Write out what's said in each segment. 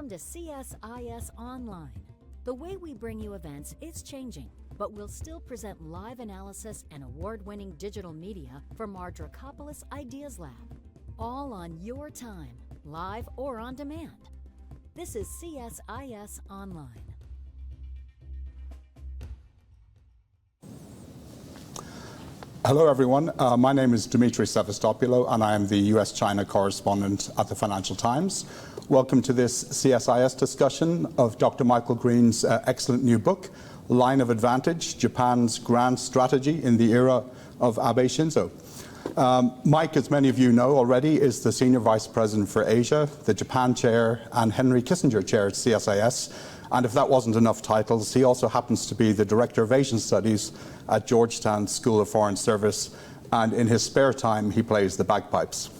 Welcome to CSIS Online. The way we bring you events is changing, but we'll still present live analysis and award-winning digital media from our Dracopolis Ideas Lab. All on your time, live or on demand. This is CSIS Online. Hello, everyone. My name is Demetri Sevastopulo, and I am the U.S. China correspondent at the Financial Times. Welcome to this CSIS discussion of Dr. Michael Green's excellent new book, Line of Advantage, Japan's Grand Strategy in the Era of Abe Shinzō. Mike, as many of you know already, is the Senior Vice President for Asia, the Japan Chair, and Henry Kissinger Chair at CSIS. And if that wasn't enough titles, he also happens to be the Director of Asian Studies at Georgetown School of Foreign Service, and in his spare time, he plays the bagpipes.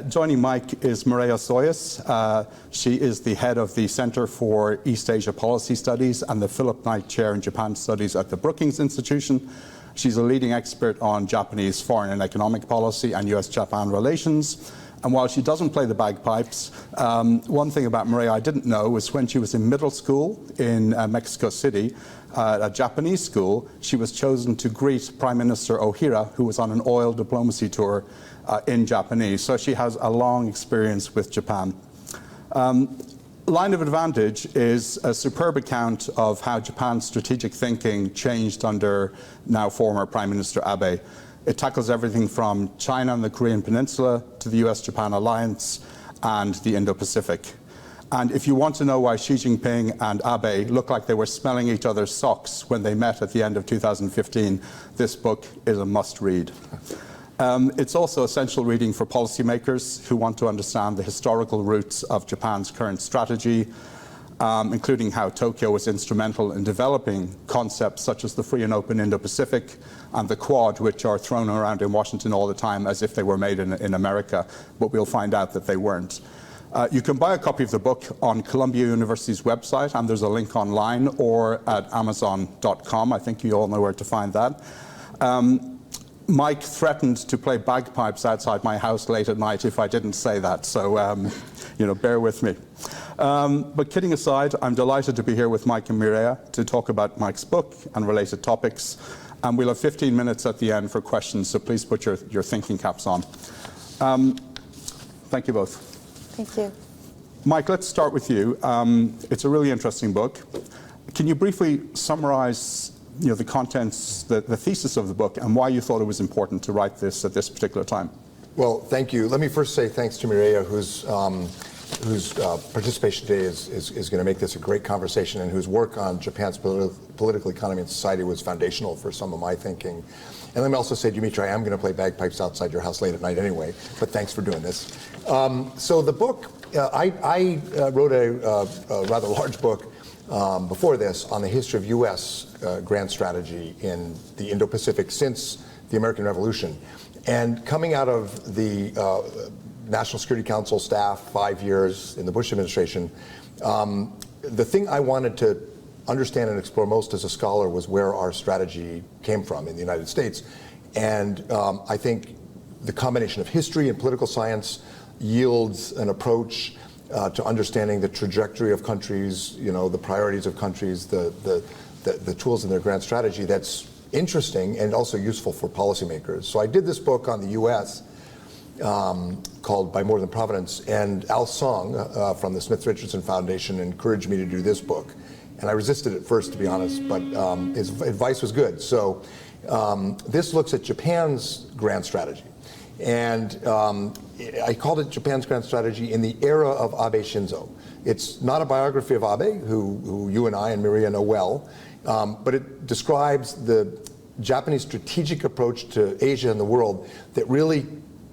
Joining Mike is Mireya Soyas. She is the head of the Center for East Asia Policy Studies and the Philip Knight Chair in Japan Studies at the Brookings Institution. She's a leading expert on Japanese foreign and economic policy and U.S. Japan relations. And while she doesn't play the bagpipes, one thing about Mireya I didn't know was when she was in middle school in Mexico City, a Japanese school, she was chosen to greet Prime Minister Ohira, who was on an oil diplomacy tour in Japanese. So she has a long experience with Japan. Line of Advantage is a superb account of how Japan's strategic thinking changed under now former Prime Minister Abe. It tackles everything from China and the Korean Peninsula to the U.S.-Japan alliance and the Indo-Pacific. And if you want to know why Xi Jinping and Abe look like they were smelling each other's socks when they met at the end of 2015, this book is a must-read. It's also essential reading for policymakers who want to understand the historical roots of Japan's current strategy, including how Tokyo was instrumental in developing concepts such as the free and open Indo-Pacific and the Quad, which are thrown around in Washington all the time as if they were made in America, but we'll find out that they weren't. You can buy a copy of the book on Columbia University's website, and there's a link online, or at Amazon.com. I think you all know where to find that. Mike threatened to play bagpipes outside my house late at night if I didn't say that, so bear with me. But kidding aside, I'm delighted to be here with Mike and Mireya to talk about Mike's book and related topics. And we'll have 15 minutes at the end for questions, so please put your thinking caps on. Thank you both. Thank you. Mike, let's start with you. It's a really interesting book. Can you briefly summarize the contents, the thesis of the book, and why you thought it was important to write this at this particular time? Well, thank you. Let me first say thanks to Mireya, whose participation today is going to make this a great conversation, and whose work on Japan's political economy and society was foundational for some of my thinking. And let me also say, Demetri, I am going to play bagpipes outside your house late at night anyway, but thanks for doing this. So the book, I wrote a rather large book before this on the history of U.S. grand strategy in the Indo-Pacific since the American Revolution. And coming out of the National Security Council staff, 5 years in the Bush administration, the thing I wanted to understand and explore most as a scholar was where our strategy came from in the United States. And I think the combination of history and political science yields an approach to understanding the trajectory of countries, the priorities of countries, the tools in their grand strategy that's interesting and also useful for policymakers. So I did this book on the U.S. Called By More Than Providence, and Al Song from the Smith-Richardson Foundation encouraged me to do this book. And I resisted at first, to be honest, but his advice was good. So this looks at Japan's grand strategy. And I called it Japan's grand strategy in the era of Abe Shinzō. It's not a biography of Abe, who you and I and Mireya know well, but it describes the Japanese strategic approach to Asia and the world that really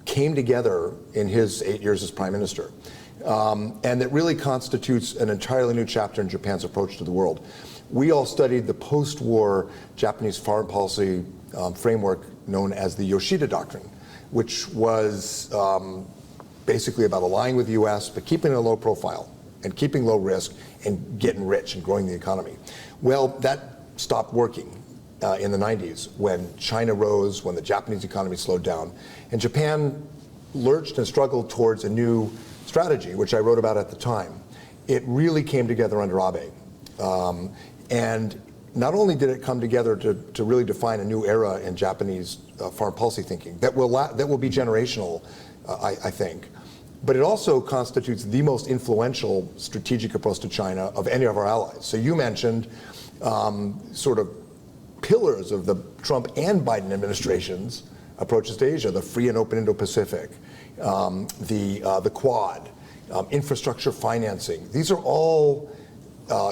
came together in his 8 years as prime minister. And that really constitutes an entirely new chapter in Japan's approach to the world. We all studied the post-war Japanese foreign policy framework known as the Yoshida Doctrine, which was basically about aligning with the U.S., but keeping a low profile and keeping low risk and getting rich and growing the economy. Well, that stopped working in the 90s when China rose, when the Japanese economy slowed down, and Japan lurched and struggled towards a new strategy, which I wrote about at the time. it really came together under Abe. And not only did it come together to really define a new era in Japanese foreign policy thinking that will be generational, I think, but it also constitutes the most influential strategic approach to China of any of our allies. So you mentioned sort of pillars of the Trump and Biden administrations' approaches to Asia: the free and open Indo-Pacific, the Quad, infrastructure financing. These are all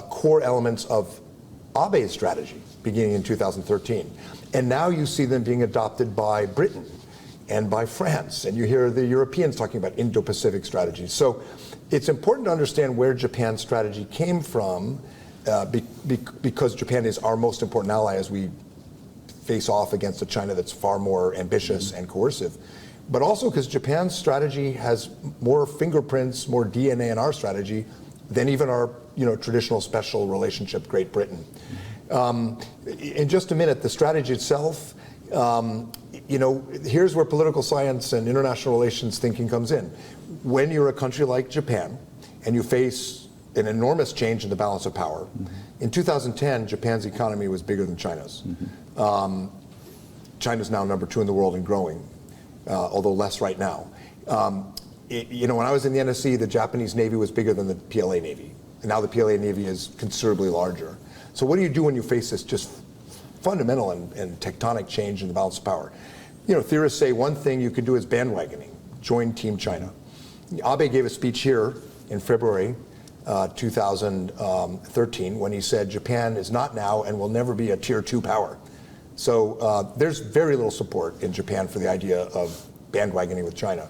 core elements of Abe's strategy beginning in 2013. And now you see them being adopted by Britain and by France. And you hear the Europeans talking about Indo-Pacific strategies. So it's important to understand where Japan's strategy came from, because Japan is our most important ally as we face off against a China that's far more ambitious and coercive. But also because Japan's strategy has more fingerprints, more DNA in our strategy than even our traditional special relationship, Great Britain. In just a minute, the strategy itself, here's where political science and international relations thinking comes in. When you're a country like Japan and you face an enormous change in the balance of power, in 2010, Japan's economy was bigger than China's. China's now number 2 in the world and growing, although less right now. When I was in the NSC, the Japanese Navy was bigger than the PLA Navy. And now the PLA Navy is considerably larger. So what do you do when you face this just fundamental and tectonic change in the balance of power? Theorists say one thing you can do is bandwagoning, join Team China. Abe gave a speech here in February 2013 when he said Japan is not now and will never be a tier 2 power. So there's very little support in Japan for the idea of bandwagoning with China.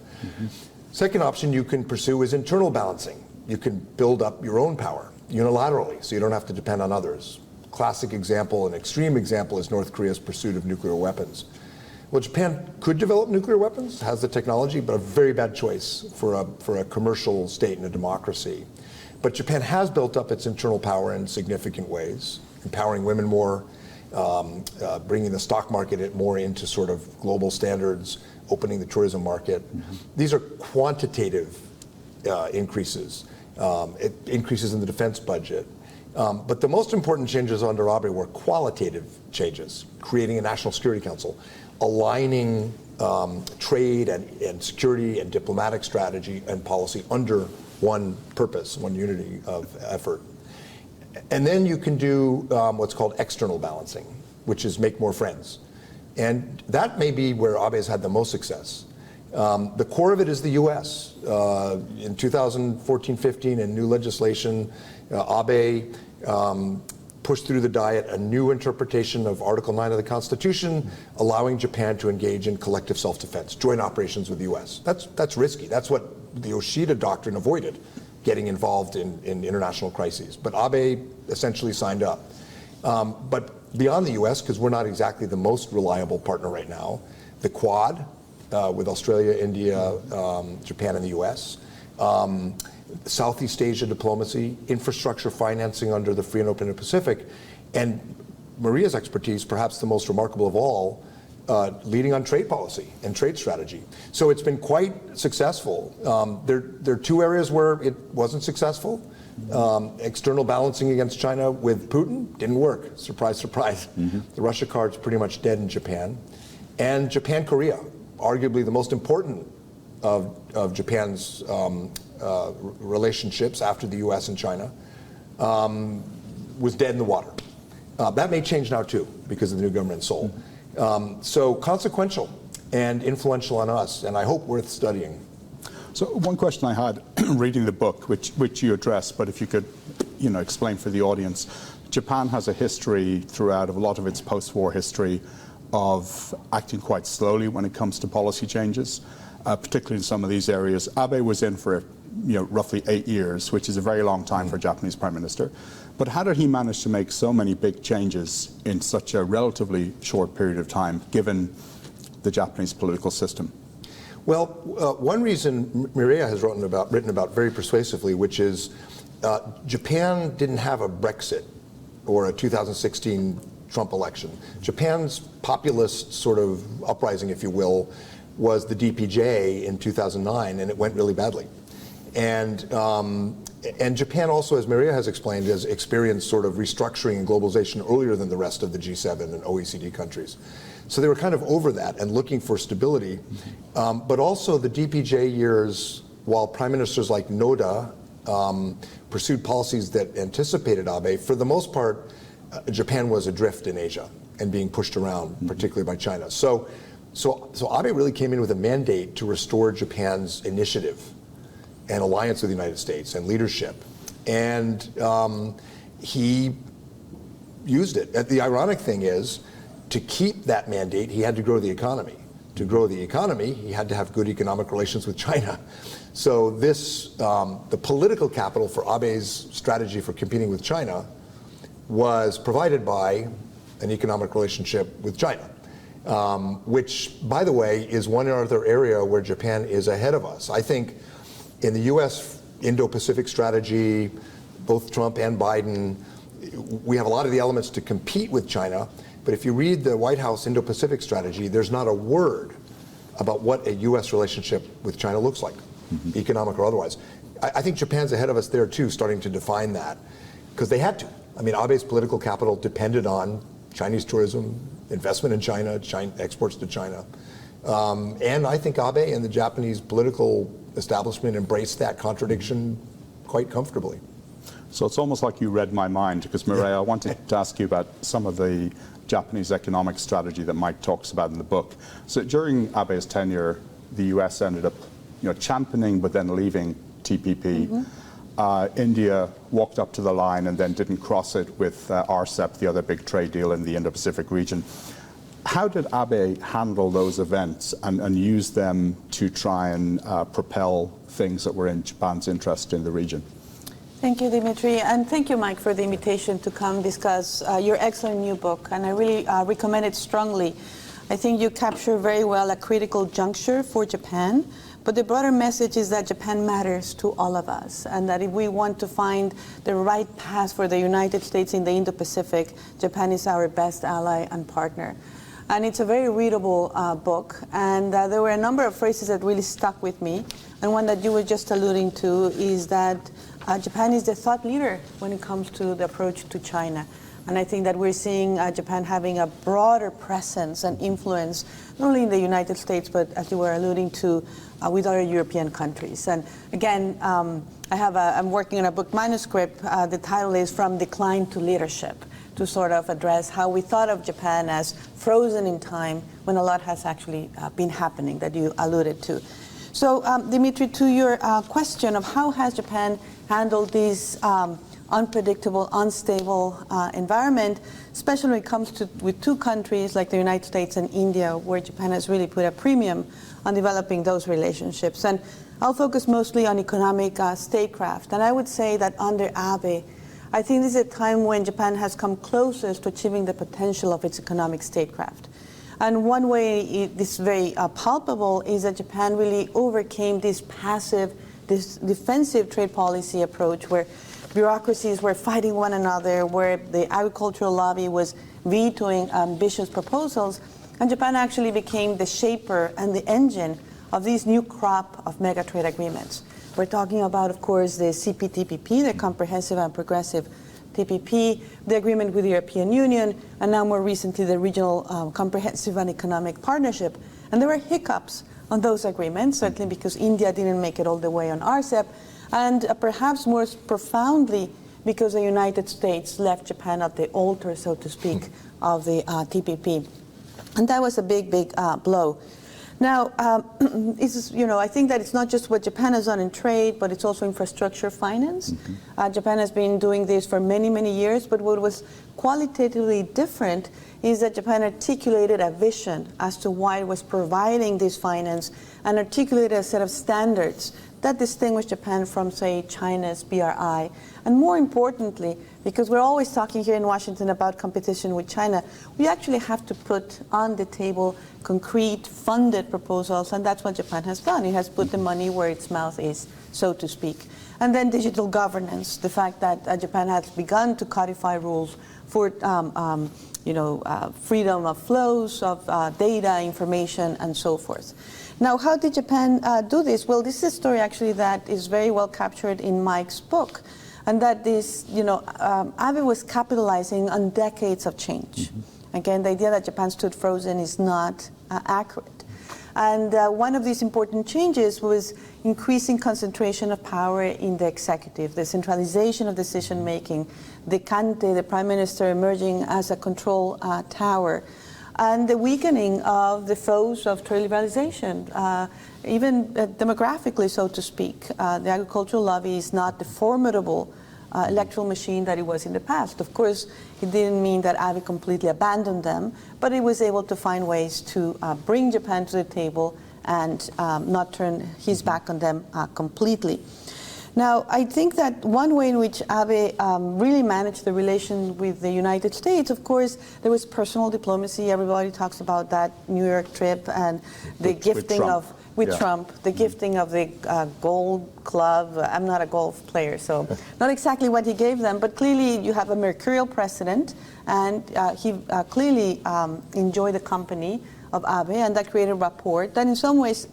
Second option you can pursue is internal balancing. You can build up your own power unilaterally, so you don't have to depend on others. Classic example, an extreme example, is North Korea's pursuit of nuclear weapons. Well, Japan could develop nuclear weapons, has the technology, but a very bad choice for a commercial state and a democracy. But Japan has built up its internal power in significant ways, empowering women more, bringing the stock market more into sort of global standards, opening the tourism market. These are quantitative increases, increases in the defense budget. But the most important changes under Abe were qualitative changes, creating a National Security Council, aligning trade and security and diplomatic strategy and policy under one purpose, one unity of effort. And then you can do what's called external balancing, which is make more friends. And that may be where Abe has had the most success. The core of it is the U.S. In 2014-15, in new legislation, Abe pushed through the Diet a new interpretation of Article 9 of the Constitution, allowing Japan to engage in collective self-defense, joint operations with the U.S. That's risky. That's what the Yoshida Doctrine avoided, getting involved in international crises. But Abe essentially signed up. But beyond the U.S., because we're not exactly the most reliable partner right now, the Quad, with Australia, India, Japan, and the U.S., Southeast Asia diplomacy, infrastructure financing under the free and open Indo-Pacific, and Maria's expertise, perhaps the most remarkable of all, leading on trade policy and trade strategy. So it's been quite successful. There are 2 areas where it wasn't successful. External balancing against China with Putin didn't work. Surprise, surprise. The Russia card's pretty much dead in Japan. And Japan-Korea, arguably the most important of Japan's relationships after the U.S. and China, was dead in the water. That may change now too because of the new government in Seoul. So consequential and influential on us, and I hope worth studying. So one question I had reading the book, which you addressed, but if you could, explain for the audience, Japan has a history throughout of a lot of its post-war history of acting quite slowly when it comes to policy changes, particularly in some of these areas. Abe was in for roughly 8 years, which is a very long time for a Japanese prime minister. But how did he manage to make so many big changes in such a relatively short period of time, given the Japanese political system? Well, one reason Mireya has written about very persuasively, which is Japan didn't have a Brexit or a 2016 Trump election. Japan's populist sort of uprising, if you will, was the DPJ in 2009, and it went really badly. And And Japan also, as Maria has explained, has experienced sort of restructuring and globalization earlier than the rest of the G7 and OECD countries. So they were kind of over that and looking for stability. But also the DPJ years, while prime ministers like Noda pursued policies that anticipated Abe, for the most part, Japan was adrift in Asia and being pushed around, particularly by China. So Abe really came in with a mandate to restore Japan's initiative and alliance with the United States and leadership. And he used it. The ironic thing is, to keep that mandate, he had to grow the economy. To grow the economy, he had to have good economic relations with China. So this, the political capital for Abe's strategy for competing with China was provided by an economic relationship with China, which, by the way, is one other area where Japan is ahead of us. I think in the U.S. Indo-Pacific strategy, both Trump and Biden, we have a lot of the elements to compete with China, but if you read the White House Indo-Pacific strategy, there's not a word about what a U.S. relationship with China looks like, economic or otherwise. I think Japan's ahead of us there too, starting to define that, because they had to. I mean, Abe's political capital depended on Chinese tourism, investment in China, exports to China. And I think Abe and the Japanese political establishment embraced that contradiction quite comfortably. So it's almost like you read my mind, because Mireille, I wanted to ask you about some of the Japanese economic strategy that Mike talks about in the book. So during Abe's tenure, the US ended up championing but then leaving TPP. India walked up to the line and then didn't cross it with RCEP, the other big trade deal in the Indo-Pacific region. How did Abe handle those events and use them to try and propel things that were in Japan's interest in the region? Thank you, Demetri, and thank you, Mike, for the invitation to come discuss your excellent new book, and I really recommend it strongly. I think you capture very well a critical juncture for Japan, but the broader message is that Japan matters to all of us, and that if we want to find the right path for the United States in the Indo-Pacific, Japan is our best ally and partner. And it's a very readable book, and there were a number of phrases that really stuck with me, and one that you were just alluding to is that Japan is the thought leader when it comes to the approach to China. And I think that we're seeing Japan having a broader presence and influence, not only in the United States, but as you were alluding to, with other European countries. And again, I'm working on a book manuscript. The title is From Decline to Leadership, to sort of address how we thought of Japan as frozen in time when a lot has actually been happening that you alluded to. So, Demetri, to your question of how has Japan handled this unpredictable, unstable environment, especially when it comes to with two countries like the United States and India, where Japan has really put a premium on developing those relationships. And I'll focus mostly on economic statecraft. And I would say that under Abe, I think this is a time when Japan has come closest to achieving the potential of its economic statecraft. And one way this is very palpable is that Japan really overcame this passive, this defensive trade policy approach where bureaucracies were fighting one another, where the agricultural lobby was vetoing ambitious proposals, and Japan actually became the shaper and the engine of this new crop of mega trade agreements. We're talking about, of course, the CPTPP, the Comprehensive and Progressive TPP, the agreement with the European Union, and now more recently the Regional Comprehensive and Economic Partnership. And there were hiccups on those agreements, certainly because India didn't make it all the way on RCEP, and perhaps more profoundly because the United States left Japan at the altar, so to speak, of the TPP. And that was a big, big blow. Now, I think that it's not just what Japan has done in trade, but it's also infrastructure finance. Japan has been doing this for many, many years, but what was qualitatively different is that Japan articulated a vision as to why it was providing this finance and articulated a set of standards that distinguish Japan from, say, China's BRI. And more importantly, because we're always talking here in Washington about competition with China, we actually have to put on the table concrete funded proposals, and that's what Japan has done. It has put the money where its mouth is so to speak. And then digital governance, the fact that Japan has begun to codify rules for freedom of flows of data, information, and so forth. Now, how did Japan do this? Well, this is a story actually that is very well captured in Mike's book, and that this, Abe was capitalizing on decades of change. Again, the idea that Japan stood frozen is not accurate. And one of these important changes was increasing concentration of power in the executive, the centralization of decision-making, the Kante, the prime minister, emerging as a control tower, and the weakening of the foes of trade liberalization, even demographically, so to speak. The agricultural lobby is not the formidable electoral machine that it was in the past. Of course, it didn't mean that Abe completely abandoned them, but it was able to find ways to bring Japan to the table and not turn his back on them completely. Now, I think that one way in which Abe really managed the relation with the United States, of course, there was personal diplomacy. Everybody talks about that New York trip and the gifting of Trump, the gifting of the gold club. I'm not a golf player, so not exactly what he gave them, but clearly you have a mercurial president, and he clearly enjoyed the company of Abe, and that created a rapport that in some ways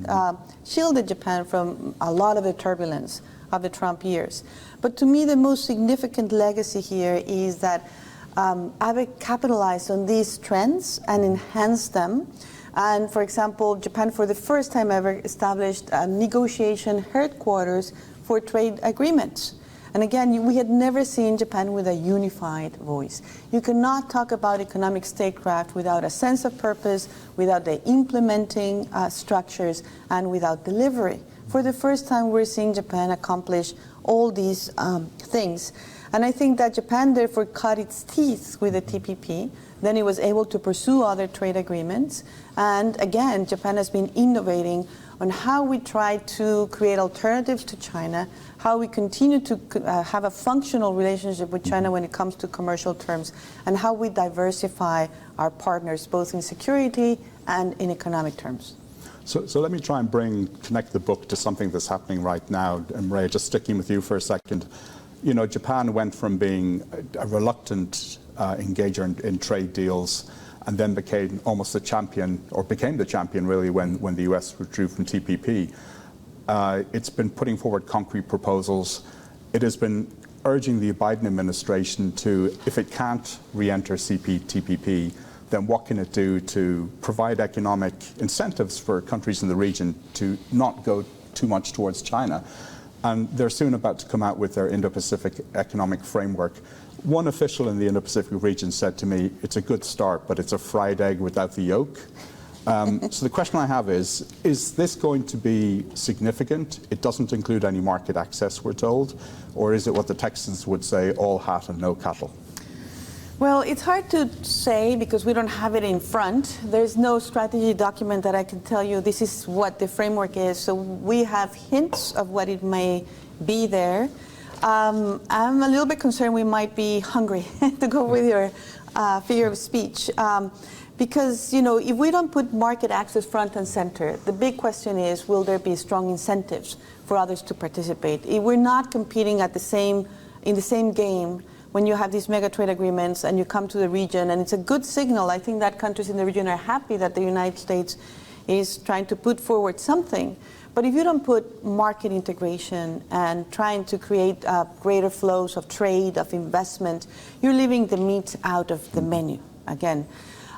shielded Japan from a lot of the turbulence of the Trump years. But to me, the most significant legacy here is that Abe capitalized on these trends and enhanced them. And for example, Japan for the first time ever established a negotiation headquarters for trade agreements. And again, we had never seen Japan with a unified voice. You cannot talk about economic statecraft without a sense of purpose, without the implementing structures, and without delivery. For the first time, we're seeing Japan accomplish all these things. And I think that Japan therefore cut its teeth with the TPP. Then it was able to pursue other trade agreements. And again, Japan has been innovating on how we try to create alternatives to China, how we continue to have a functional relationship with China when it comes to commercial terms, and how we diversify our partners both in security and in economic terms. So let me try and connect the book to something that's happening right now. And Ray, just sticking with you for a second. Japan went from being a reluctant engager in trade deals, and then became almost the champion, or became the champion really, when the US withdrew from TPP. It's been putting forward concrete proposals. It has been urging the Biden administration to, if it can't re-enter TPP, then what can it do to provide economic incentives for countries in the region to not go too much towards China? And they're soon about to come out with their Indo-Pacific Economic Framework. One official in the Indo-Pacific region said to me, it's a good start, but it's a fried egg without the yolk. So the question I have is this going to be significant? It doesn't include any market access, we're told, or is it what the Texans would say, all hat and no cattle? Well, it's hard to say because we don't have it in front. There's no strategy document that I can tell you this is what the framework is. So we have hints of what it may be there. I'm a little bit concerned we might be hungry, to go with your figure of speech. Because, if we don't put market access front and center, the big question is, will there be strong incentives for others to participate? If we're not competing in the same game, when you have these mega trade agreements and you come to the region, and it's a good signal. I think that countries in the region are happy that the United States is trying to put forward something. But if you don't put market integration and trying to create greater flows of trade, of investment, you're leaving the meat out of the menu again.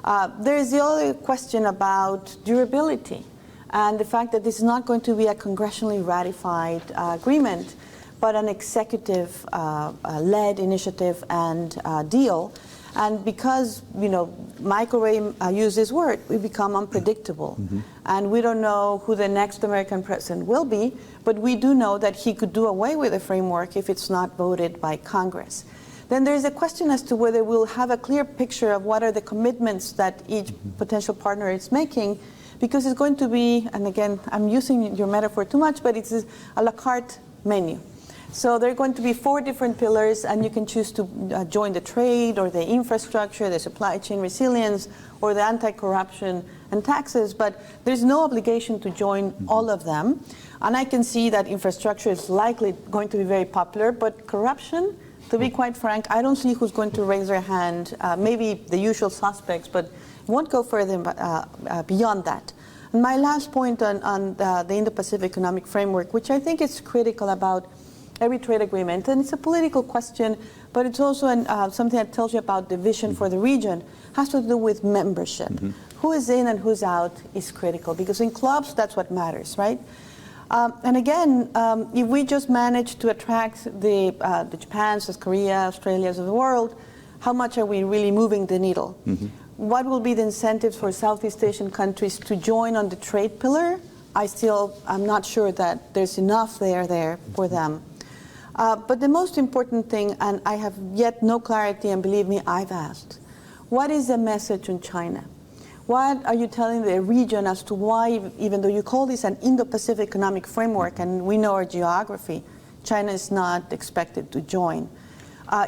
There is the other question about durability and the fact that this is not going to be a congressionally ratified agreement, but an executive-led initiative and deal. And because, Michael Ray used this word, we become unpredictable. And we don't know who the next American president will be, but we do know that he could do away with the framework if it's not voted by Congress. Then there's a question as to whether we'll have a clear picture of what are the commitments that each potential partner is making, because it's going to be, and again, I'm using your metaphor too much, but it's a la carte menu. So there are going to be 4 different pillars, and you can choose to join the trade or the infrastructure, the supply chain resilience, or the anti-corruption and taxes, but there's no obligation to join all of them. And I can see that infrastructure is likely going to be very popular, but corruption, to be quite frank, I don't see who's going to raise their hand. Maybe the usual suspects, but won't go further beyond that. And my last point on the Indo-Pacific Economic Framework, which I think is critical about every trade agreement, and it's a political question, but it's also something that tells you about the vision for the region, has to do with membership. Who is in and who's out is critical, because in clubs, that's what matters, right? And again, if we just manage to attract the Japans, South Korea, Australias of the world, how much are we really moving the needle? What will be the incentives for Southeast Asian countries to join on the trade pillar? I'm not sure that there's enough there for them. But the most important thing, and I have yet no clarity, and believe me, I've asked, what is the message on China? What are you telling the region as to why, even though you call this an Indo-Pacific Economic Framework, and we know our geography, China is not expected to join?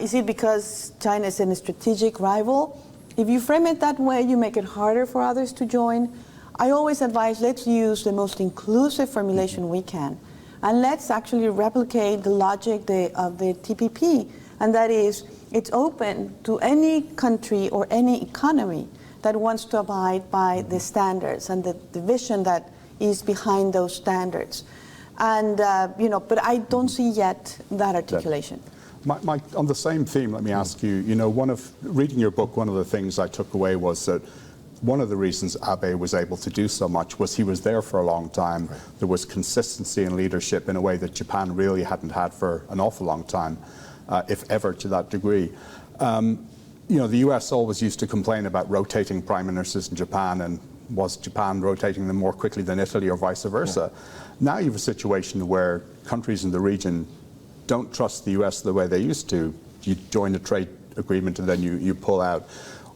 Is it because China is a strategic rival? If you frame it that way, you make it harder for others to join. I always advise, let's use the most inclusive formulation we can. And let's actually replicate the logic of the TPP. And that is, it's open to any country or any economy that wants to abide by the standards and the vision that is behind those standards. And, but I don't see yet that articulation. Mike, on the same theme, let me ask you, reading your book, one of the things I took away was that one of the reasons Abe was able to do so much was he was there for a long time. Right. There was consistency in leadership in a way that Japan really hadn't had for an awful long time, if ever to that degree. The US always used to complain about rotating prime ministers in Japan, and was Japan rotating them more quickly than Italy or vice versa? Yeah. Now you have a situation where countries in the region don't trust the US the way they used to. You join a trade agreement and then you pull out.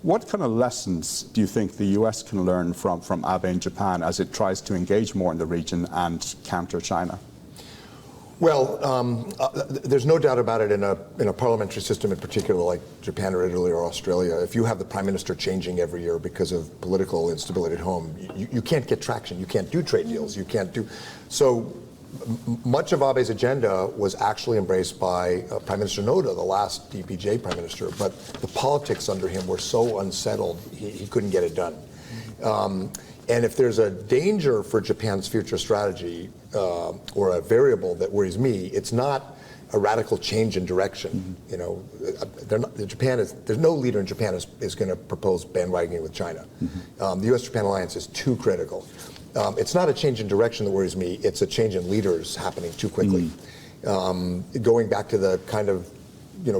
What kind of lessons do you think the US can learn from Abe in Japan as it tries to engage more in the region and counter China? Well, there's no doubt about it in a parliamentary system in particular, like Japan or Italy or Australia. If you have the prime minister changing every year because of political instability at home, you can't get traction. You can't do trade deals. You can't do so. Much of Abe's agenda was actually embraced by Prime Minister Noda, the last DPJ prime minister, but the politics under him were so unsettled, he couldn't get it done. And if there's a danger for Japan's future strategy, or a variable that worries me, it's not a radical change in direction. There's no leader in Japan is going to propose bandwagoning with China. The U.S.-Japan alliance is too critical. It's not a change in direction that worries me, it's a change in leaders happening too quickly. Going back to the kind of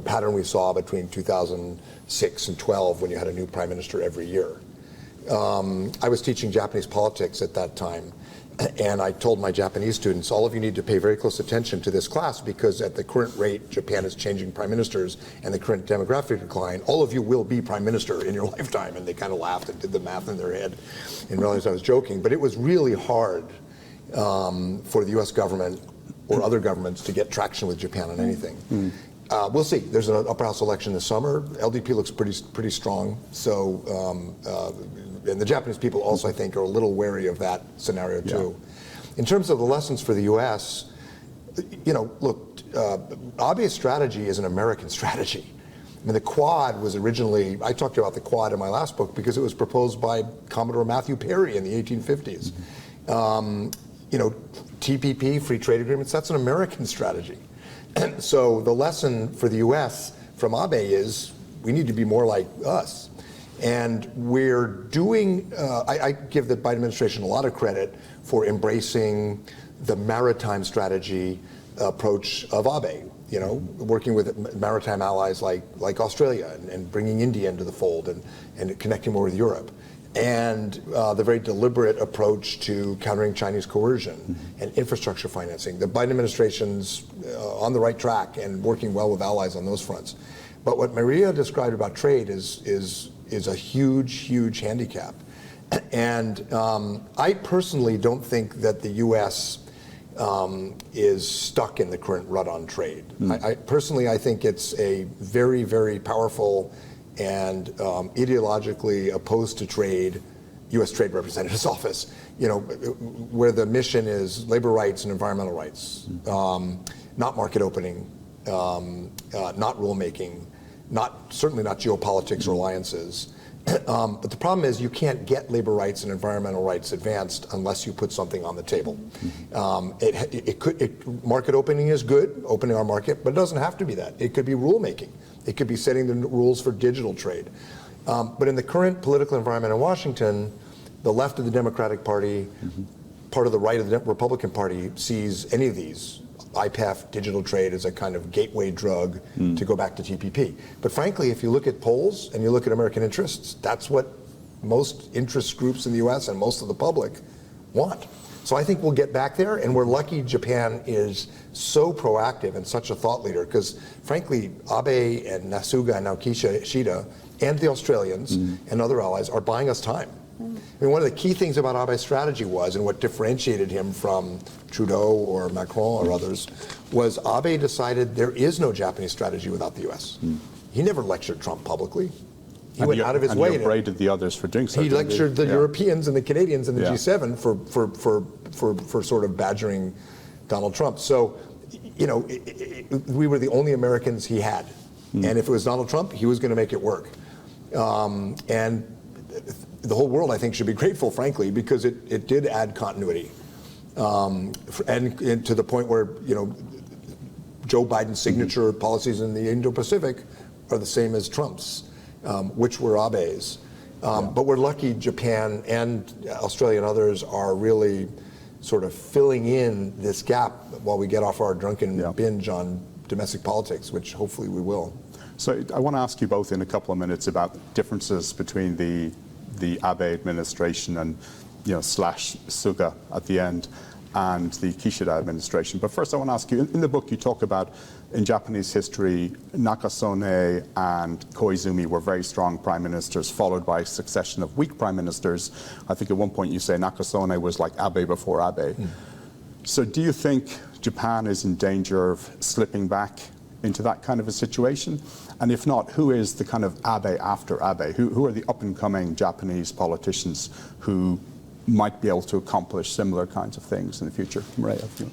pattern we saw between 2006 and 12 when you had a new prime minister every year. I was teaching Japanese politics at that time, and I told my Japanese students, all of you need to pay very close attention to this class, because at the current rate Japan is changing prime ministers and the current demographic decline, all of you will be prime minister in your lifetime. And they kind of laughed and did the math in their head and realized I was joking. But it was really hard for the US government or other governments to get traction with Japan on anything. We'll see. There's an upper house election this summer. LDP looks pretty strong. So, and the Japanese people also, I think, are a little wary of that scenario too. In terms of the lessons for the U.S., look, Abe's strategy is an American strategy. I mean, the Quad was originally, I talked about the Quad in my last book because it was proposed by Commodore Matthew Perry in the 1850s. TPP, free trade agreements, that's an American strategy. So the lesson for the U.S. from Abe is we need to be more like us. And we're doing, I give the Biden administration a lot of credit for embracing the maritime strategy approach of Abe, working with maritime allies like Australia and bringing India into the fold and connecting more with Europe. And the very deliberate approach to countering Chinese coercion and infrastructure financing. The Biden administration's on the right track and working well with allies on those fronts. But what Maria described about trade is a huge handicap. And I personally don't think that the U.S. Is stuck in the current rut on trade. I think it's a very powerful and ideologically opposed to trade U.S. Trade Representative's office, where the mission is labor rights and environmental rights, not market opening, not rulemaking, certainly not geopolitics or alliances. But the problem is you can't get labor rights and environmental rights advanced unless you put something on the table. Market opening is good, opening our market, but it doesn't have to be that. It could be rulemaking. It could be setting the rules for digital trade. But in the current political environment in Washington, the left of the Democratic Party, part of the right of the Republican Party sees any of these, IPEF, digital trade, as a kind of gateway drug to go back to TPP. But frankly, if you look at polls and you look at American interests, that's what most interest groups in the US and most of the public want. So I think we'll get back there, and we're lucky Japan is so proactive and such a thought leader, because frankly, Abe and Nasuga and now Kishida and the Australians and other allies are buying us time. I mean, one of the key things about Abe's strategy was, and what differentiated him from Trudeau or Macron or others, was Abe decided there is no Japanese strategy without the US. He never lectured Trump publicly. He went out of his way. He upbraided the others for doing so. He lectured the Europeans and the Canadians and the G7 for sort of badgering Donald Trump. So, we were the only Americans he had. And if it was Donald Trump, he was going to make it work. And the whole world, I think, should be grateful, frankly, because it did add continuity. And to the point where, Joe Biden's signature policies in the Indo-Pacific are the same as Trump's, which were Abe's. But we're lucky Japan and Australia and others are really sort of filling in this gap while we get off our drunken binge on domestic politics, which hopefully we will. So I want to ask you both in a couple of minutes about differences between the Abe administration and slash Suga at the end and the Kishida administration. But first I want to ask you, in the book you talk about, in Japanese history, Nakasone and Koizumi were very strong prime ministers, followed by a succession of weak prime ministers. I think at one point you say Nakasone was like Abe before Abe. So do you think Japan is in danger of slipping back into that kind of a situation? And if not, who is the kind of Abe after Abe? Who are the up-and-coming Japanese politicians who might be able to accomplish similar kinds of things in the future? Maria, if you...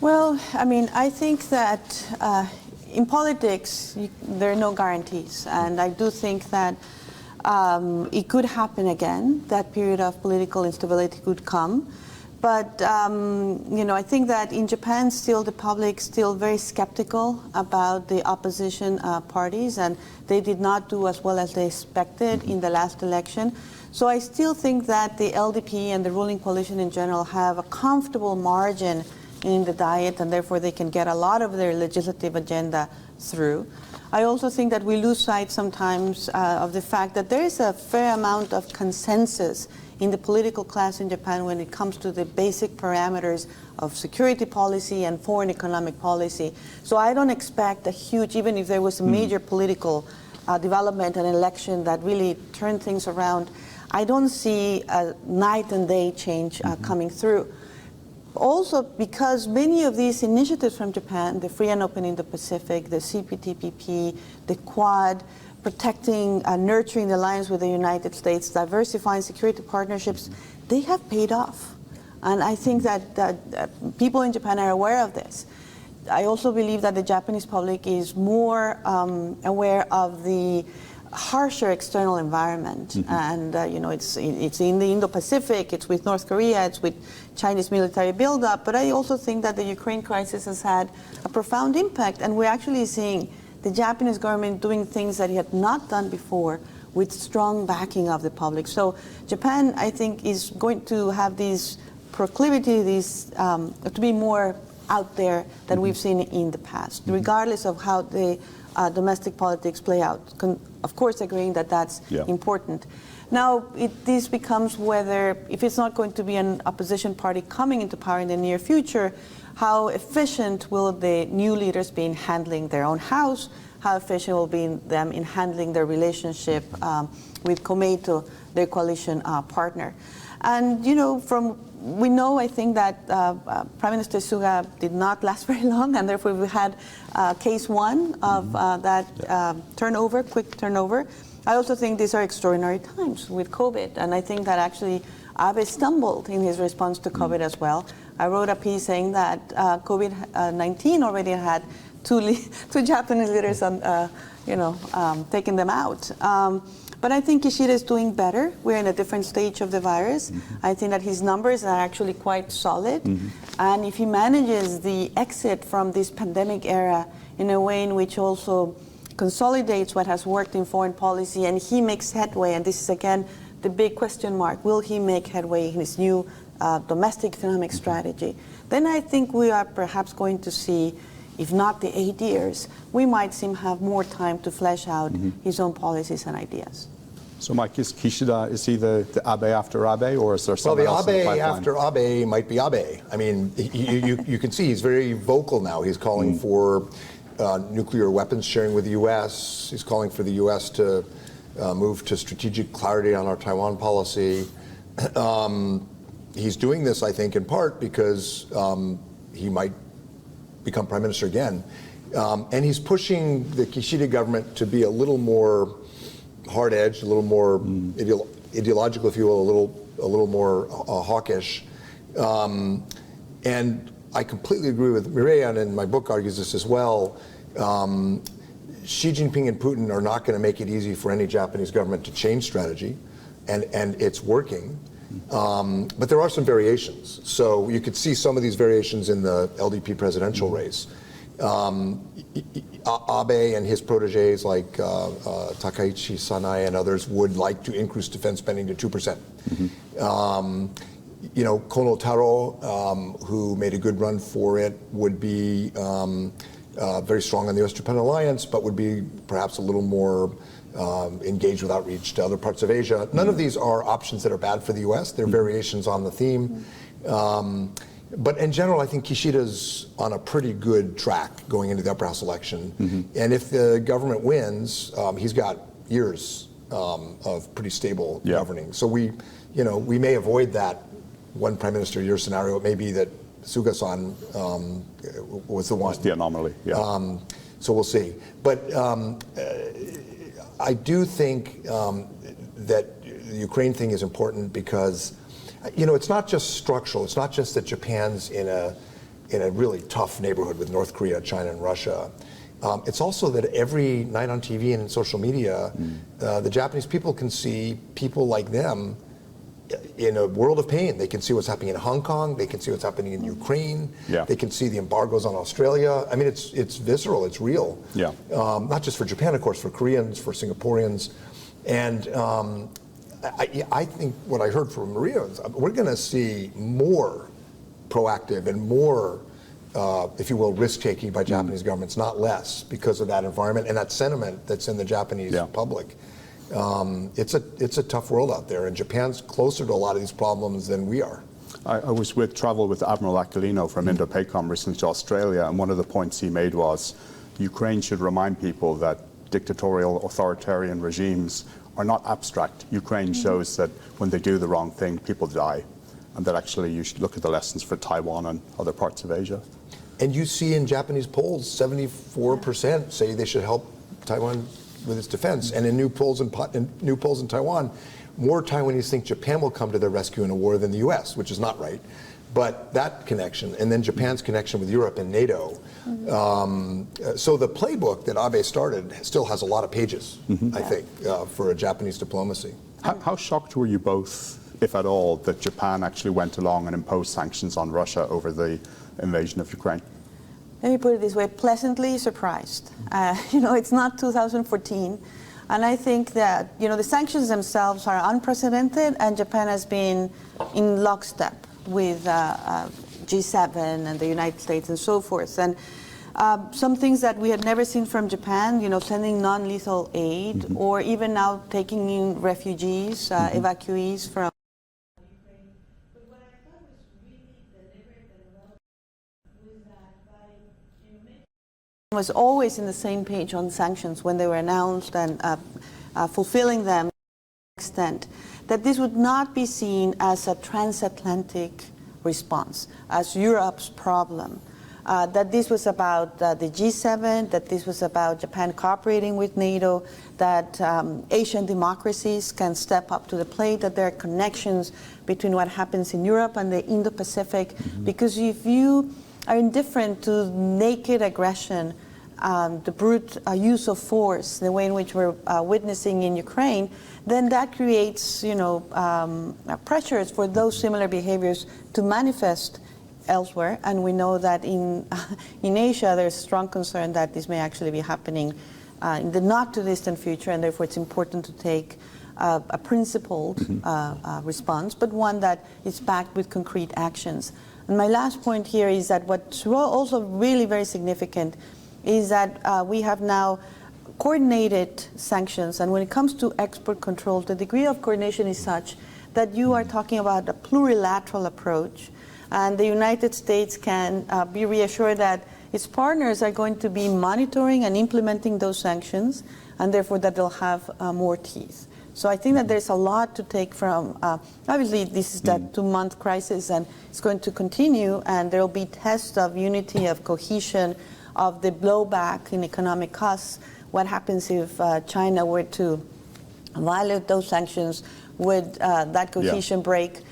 Well, I mean, I think that in politics, there are no guarantees. And I do think that it could happen again. That period of political instability could come. But, I think that in Japan, still the public still very skeptical about the opposition parties, and they did not do as well as they expected in the last election. So I still think that the LDP and the ruling coalition in general have a comfortable margin in the Diet, and therefore they can get a lot of their legislative agenda through. I also think that we lose sight sometimes of the fact that there is a fair amount of consensus in the political class in Japan when it comes to the basic parameters of security policy and foreign economic policy. So I don't expect a huge, even if there was a major political development and election that really turned things around, I don't see a night and day change coming through. Also, because many of these initiatives from Japan, the free and open Indo-Pacific, the CPTPP, the Quad, protecting and nurturing the alliance with the United States, diversifying security partnerships, they have paid off. And I think that people in Japan are aware of this. I also believe that the Japanese public is more aware of the harsher external environment. And, it's in the Indo-Pacific, it's with North Korea, it's with Chinese military buildup. But I also think that the Ukraine crisis has had a profound impact. And we're actually seeing the Japanese government doing things that it had not done before with strong backing of the public. So Japan, I think, is going to have these proclivity, to be more out there than we've seen in the past, regardless of how the domestic politics play out. Of course, agreeing that that's important. Now, this becomes whether, if it's not going to be an opposition party coming into power in the near future, how efficient will the new leaders be in handling their own house, how efficient will be them in handling their relationship with Komeito, their coalition partner. And, you know, we know, I think, that Prime Minister Suga did not last very long, and therefore we had case one of that quick turnover. I also think these are extraordinary times with COVID, and I think that actually Abe stumbled in his response to COVID as well. I wrote a piece saying that COVID-19 already had two Japanese leaders taking them out. But I think Kishida is doing better. We're in a different stage of the virus. I think that his numbers are actually quite solid. And if he manages the exit from this pandemic era in a way in which also consolidates what has worked in foreign policy, and he makes headway, and this is again the big question mark, will he make headway in his new domestic economic strategy? Then I think we are perhaps going to see, if not the 8 years, we might seem to have more time to flesh out his own policies and ideas. So, Mike, is Kishida, is he the Abe after Abe, or is there someone else the in the Abe pipeline? after Abe might be Abe. I mean, you can see he's very vocal now. He's calling for nuclear weapons sharing with the U.S. He's calling for the U.S. to move to strategic clarity on our Taiwan policy. He's doing this, I think, in part because he might become prime minister again. And he's pushing the Kishida government to be a little more hard-edged, a little more ideological, if you will, a little more hawkish. And I completely agree with Mireya, and my book argues this as well. Xi Jinping and Putin are not going to make it easy for any Japanese government to change strategy, and it's working. But there are some variations. So you could see some of these variations in the LDP presidential race. Abe and his proteges like Takaichi Sanae and others would like to increase defense spending to 2%. You know, Kono Taro, who made a good run for it, would be very strong on the U.S. Japan alliance, but would be perhaps a little more engaged with outreach to other parts of Asia. None of these are options that are bad for the U.S. They're variations on the theme. But in general, I think Kishida's on a pretty good track going into the upper house election. And if the government wins, he's got years of pretty stable governing. So we may avoid that one prime minister year scenario. It may be that Suga-san was the one. It's the anomaly, so we'll see. But I do think that the Ukraine thing is important because, you know, it's not just structural. It's not just that Japan's in a really tough neighborhood with North Korea, China, and Russia. It's also that every night on TV and in social media, the Japanese people can see people like them in a world of pain. They can see what's happening in Hong Kong. They can see what's happening in Ukraine. They can see the embargoes on Australia. I mean, it's visceral. It's real. Not just for Japan, of course, for Koreans, for Singaporeans. And I think what I heard from Maria is we're going to see more proactive and more, if you will, risk-taking by Japanese governments, not less, because of that environment and that sentiment that's in the Japanese public. It's a tough world out there, and Japan's closer to a lot of these problems than we are. I was traveled with Admiral Aquilino from Indo-PACOM recently to Australia, and one of the points he made was Ukraine should remind people that dictatorial authoritarian regimes are not abstract. Ukraine shows that when they do the wrong thing, people die, and that actually you should look at the lessons for Taiwan and other parts of Asia. And you see in Japanese polls, 74% say they should help Taiwan with its defense. And in new polls in Taiwan, more Taiwanese think Japan will come to their rescue in a war than the U.S., which is not right. But that connection, and then Japan's connection with Europe and NATO. So the playbook that Abe started still has a lot of pages, I think, for a Japanese diplomacy. How shocked were you both, if at all, that Japan actually went along and imposed sanctions on Russia over the invasion of Ukraine? Let me put it this way, pleasantly surprised. You know, it's not 2014. And I think that, you know, the sanctions themselves are unprecedented, and Japan has been in lockstep with G7 and the United States and so forth. And some things that we had never seen from Japan, you know, sending non-lethal aid, or even now taking in refugees, evacuees from Ukraine. But what I thought was really deliberate and well was was always in the same page on sanctions when they were announced and fulfilling them to an extent, that this would not be seen as a transatlantic response, as Europe's problem. That this was about the G7, that this was about Japan cooperating with NATO, that Asian democracies can step up to the plate, that there are connections between what happens in Europe and the Indo-Pacific. Because if you are indifferent to naked aggression, the brute use of force, the way in which we're witnessing in Ukraine, then that creates, pressures for those similar behaviors to manifest elsewhere. And we know that in Asia, there's strong concern that this may actually be happening in the not too distant future, and therefore it's important to take a principled response, but one that is backed with concrete actions. And my last point here is that what's also really very significant is that we have now coordinated sanctions, and when it comes to export control, the degree of coordination is such that you are talking about a plurilateral approach, and the United States can be reassured that its partners are going to be monitoring and implementing those sanctions, and therefore that they'll have more teeth. So I think that there's a lot to take from, obviously this is that 2-month crisis, and it's going to continue, and there will be tests of unity, of cohesion, of the blowback in economic costs. What happens if China were to violate those sanctions? Would that cohesion break?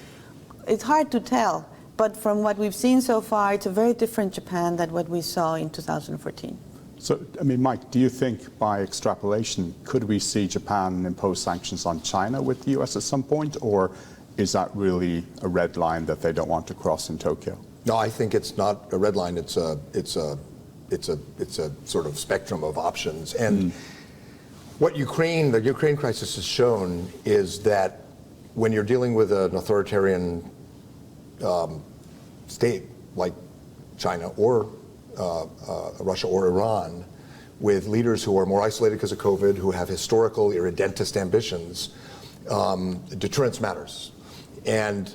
It's hard to tell, but from what we've seen so far, it's a very different Japan than what we saw in 2014. So, I mean, Mike, do you think by extrapolation, could we see Japan impose sanctions on China with the US at some point, or is that really a red line that they don't want to cross in Tokyo? No, I think it's not a red line. It's a sort of spectrum of options. And what the Ukraine crisis has shown is that when you're dealing with an authoritarian state like China or Russia or Iran, with leaders who are more isolated because of COVID, who have historical irredentist ambitions, deterrence matters. And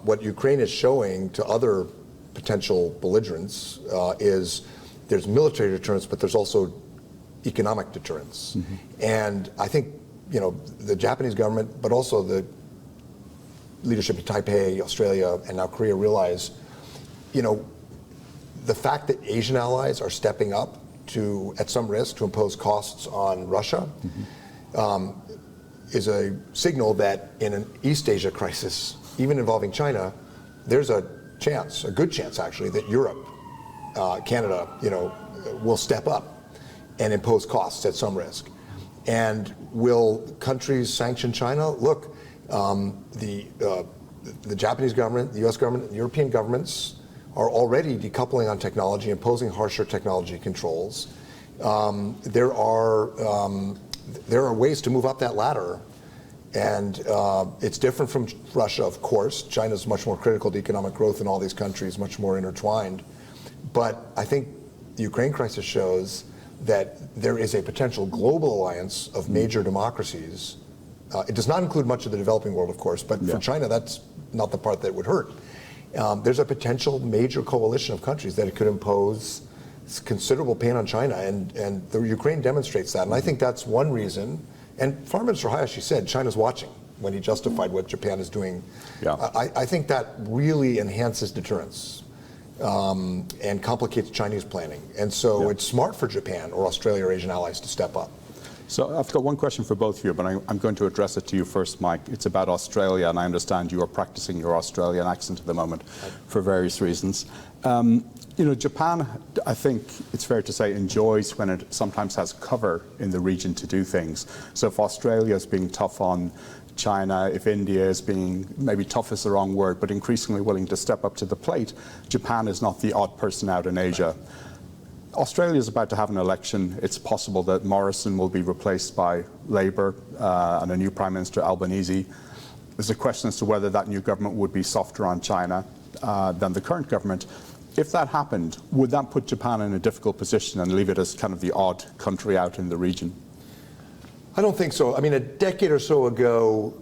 what Ukraine is showing to other potential belligerents is there's military deterrence, but there's also economic deterrence. And I think, the Japanese government, but also the leadership in Taipei, Australia, and now Korea realize, the fact that Asian allies are stepping up to, at some risk, to impose costs on Russia is a signal that in an East Asia crisis, even involving China, there's a chance, a good chance actually, that Europe, Canada, will step up and impose costs at some risk. And will countries sanction China? Look, the Japanese government, the US government, the European governments are already decoupling on technology, imposing harsher technology controls. There are ways to move up that ladder, and it's different from Russia, of course. China's much more critical to economic growth in all these countries, much more intertwined. But I think the Ukraine crisis shows that there is a potential global alliance of major democracies. It does not include much of the developing world, of course, but for China, that's not the part that would hurt. There's a potential major coalition of countries that it could impose considerable pain on China, and the Ukraine demonstrates that. And I think that's one reason. And Foreign Minister Hayashi said China's watching when he justified what Japan is doing. I think that really enhances deterrence and complicates Chinese planning. And so it's smart for Japan or Australia or Asian allies to step up. So I've got one question for both of you, but I'm going to address it to you first, Mike. It's about Australia, and I understand you are practicing your Australian accent at the moment for various reasons. Japan, I think it's fair to say, enjoys when it sometimes has cover in the region to do things. So if Australia is being tough on China, if India is being, maybe tough is the wrong word, but increasingly willing to step up to the plate, Japan is not the odd person out in Asia. Australia is about to have an election. It's possible that Morrison will be replaced by Labour and a new Prime Minister, Albanese. There's a question as to whether that new government would be softer on China than the current government. If that happened, would that put Japan in a difficult position and leave it as kind of the odd country out in the region? I don't think so. I mean, a decade or so ago,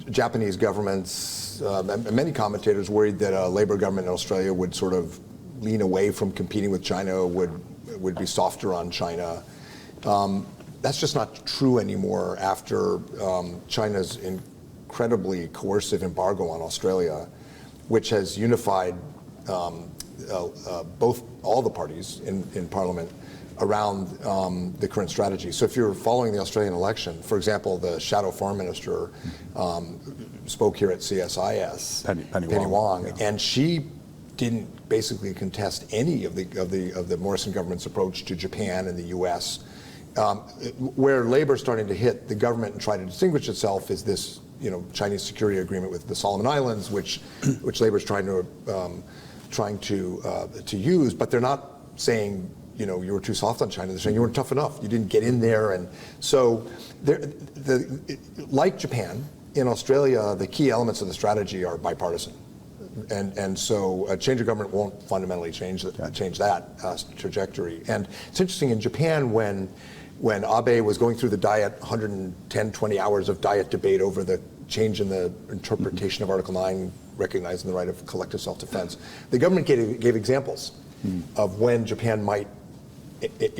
Japanese governments, many commentators worried that a Labour government in Australia would sort of lean away from competing with China, would would be softer on China. That's just not true anymore after China's incredibly coercive embargo on Australia, which has unified all the parties in Parliament around the current strategy. So if you're following the Australian election, for example, the shadow foreign minister spoke here at CSIS, Penny Wong, yeah. and she didn't basically contest any of the Morrison government's approach to Japan and the U.S. Where Labor's starting to hit the government and try to distinguish itself is this, Chinese security agreement with the Solomon Islands, which Labor's trying to use, but they're not saying, you were too soft on China. They're saying you weren't tough enough. You didn't get in there, and so like Japan, in Australia, the key elements of the strategy are bipartisan. And so a change of government won't fundamentally change that trajectory. And it's interesting, in Japan, when Abe was going through the diet, 120 hours of diet debate over the change in the interpretation of Article 9, recognizing the right of collective self-defense, the government gave examples of when Japan might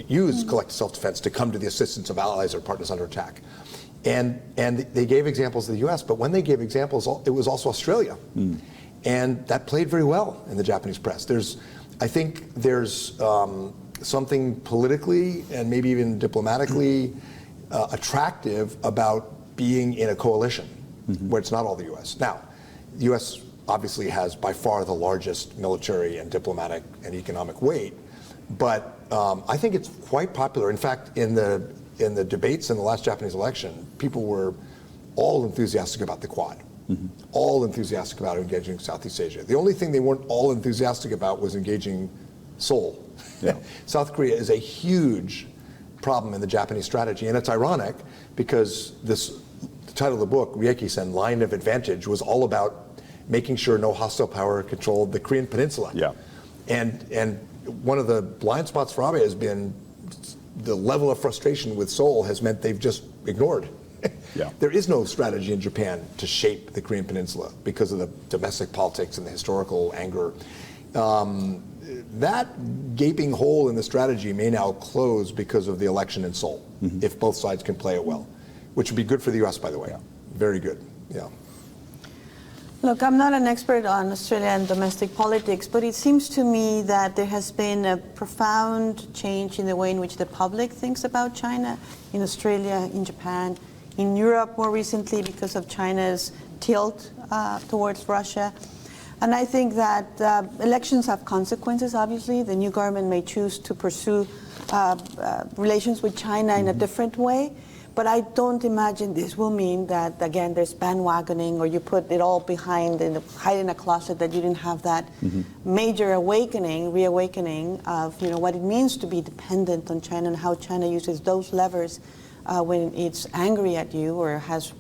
use collective self-defense to come to the assistance of allies or partners under attack. And they gave examples of the U.S., but when they gave examples, it was also Australia. And that played very well in the Japanese press. I think there's something politically and maybe even diplomatically attractive about being in a coalition where it's not all the U.S. Now, the U.S. obviously has by far the largest military and diplomatic and economic weight, but I think it's quite popular. In fact, in the debates in the last Japanese election, people were all enthusiastic about the Quad. All enthusiastic about engaging Southeast Asia. The only thing they weren't all enthusiastic about was engaging Seoul. Yeah. South Korea is a huge problem in the Japanese strategy, and it's ironic because the title of the book, Rieki-sen, Line of Advantage, was all about making sure no hostile power controlled the Korean Peninsula. Yeah. And one of the blind spots for Abe has been the level of frustration with Seoul has meant they've just ignored. Yeah. There is no strategy in Japan to shape the Korean Peninsula because of the domestic politics and the historical anger. That gaping hole in the strategy may now close because of the election in Seoul, if both sides can play it well, which would be good for the U.S., by the way. Yeah. Very good. Yeah. Look, I'm not an expert on Australian domestic politics, but it seems to me that there has been a profound change in the way in which the public thinks about China in Australia, in Japan, in Europe more recently because of China's tilt towards Russia. And I think that elections have consequences, obviously. The new government may choose to pursue relations with China in a different way. But I don't imagine this will mean that, again, there's bandwagoning or you put it all behind and hide in a closet, that you didn't have that major reawakening of what it means to be dependent on China and how China uses those levers when it's angry at you or has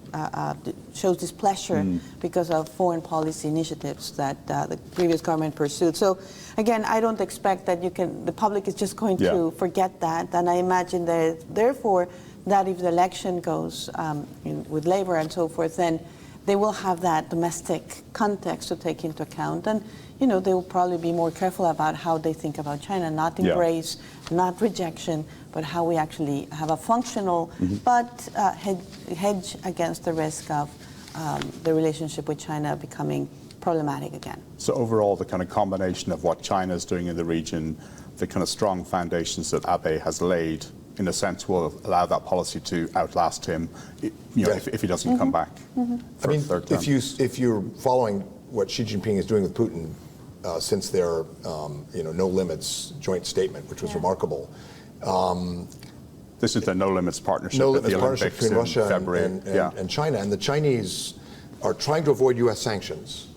shows displeasure because of foreign policy initiatives that the previous government pursued. So again, I don't expect that the public is just going to forget that. And I imagine that, therefore, that if the election goes with Labour and so forth, then they will have that domestic context to take into account. And, they will probably be more careful about how they think about China, not embrace, not rejection, but how we actually have a functional, but hedge against the risk of the relationship with China becoming problematic again. So overall, the kind of combination of what China is doing in the region, the kind of strong foundations that Abe has laid, in a sense, will allow that policy to outlast him, if he doesn't come back. For a third term. If you're following what Xi Jinping is doing with Putin since their no limits joint statement, which was remarkable. This is the no limits partnership. No limits partnership between Russia and China, and the Chinese are trying to avoid U.S. sanctions,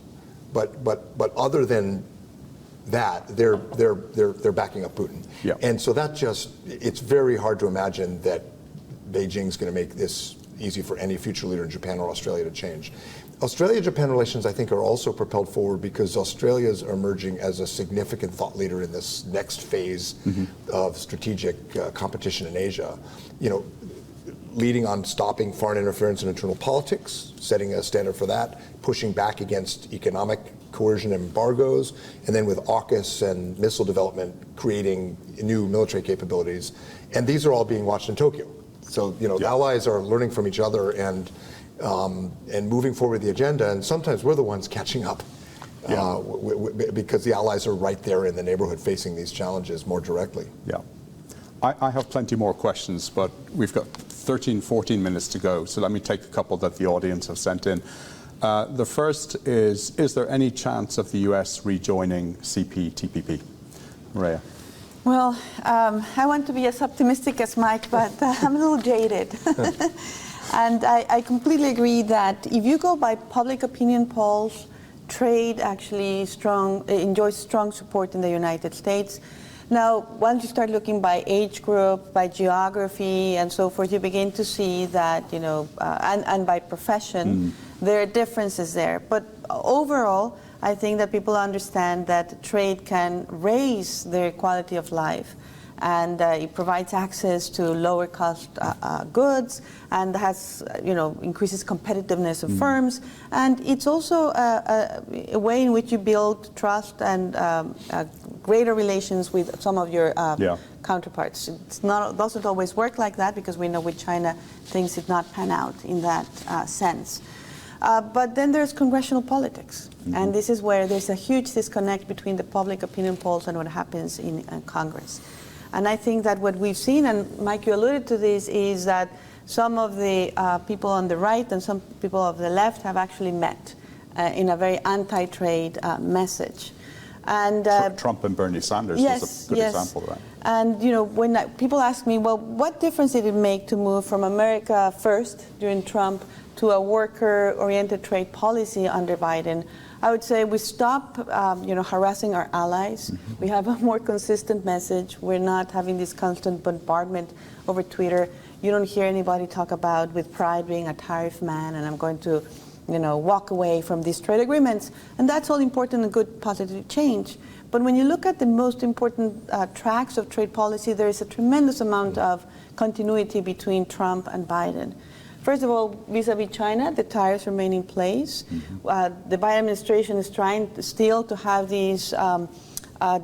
but other than that, they're backing up Putin. Yeah. And so it's very hard to imagine that Beijing's going to make this easy for any future leader in Japan or Australia to change. Australia-Japan relations, I think, are also propelled forward because Australia's emerging as a significant thought leader in this next phase of strategic competition in Asia. Leading on stopping foreign interference in internal politics, setting a standard for that, pushing back against economic coercion embargoes, and then with AUKUS and missile development creating new military capabilities. And these are all being watched in Tokyo. So, you know, the allies are learning from each other and moving forward the agenda, and sometimes we're the ones catching up. Because the allies are right there in the neighborhood facing these challenges more directly. Yeah. I have plenty more questions, but we've got 13, 14 minutes to go, so let me take a couple that the audience have sent in. The first is there any chance of the U.S. rejoining CPTPP? Maria. Well, I want to be as optimistic as Mike, but I'm a little jaded. And I completely agree that if you go by public opinion polls, trade actually enjoys strong support in the United States. Now, once you start looking by age group, by geography, and so forth, you begin to see that, you know, and by profession, there are differences there. But overall, I think that people understand that trade can raise their quality of life, and it provides access to lower cost goods, and has, you know, increases competitiveness of firms, and it's also a way in which you build trust and greater relations with some of your counterparts. Doesn't always work like that, because we know with China things did not pan out in that sense. But then there's congressional politics, and this is where there's a huge disconnect between the public opinion polls and what happens in Congress. And I think that what we've seen, and Mike, you alluded to this, is that some of the people on the right and some people of the left have actually met in a very anti-trade message. And Trump and Bernie Sanders is a good example, right? And, you know, when people ask me, well, what difference did it make to move from America first during Trump to a worker-oriented trade policy under Biden? I would say we stop, you know, harassing our allies. We have a more consistent message. We're not having this constant bombardment over Twitter. You don't hear anybody talk about with pride being a tariff man, and I'm going to, you know, walk away from these trade agreements. And that's all important and good positive change. But when you look at the most important tracks of trade policy, there is a tremendous amount of continuity between Trump and Biden. First of all, vis-a-vis China, the tariffs remain in place. The Biden administration is trying still to have these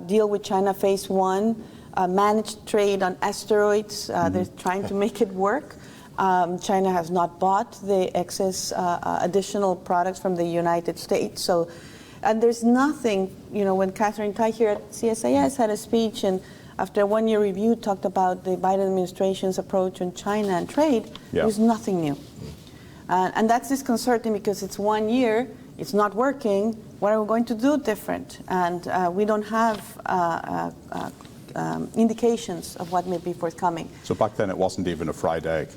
deal with China phase one, managed trade on asteroids. They're trying to make it work. China has not bought the excess additional products from the United States. So, and there's nothing, you know, when Catherine Tai here at CSIS had a speech, and after a one-year review talked about the Biden administration's approach on China and trade, there's nothing new. And that's disconcerting, because it's 1 year, it's not working. What are we going to do different? And we don't have indications of what may be forthcoming. So back then it wasn't even a fried egg.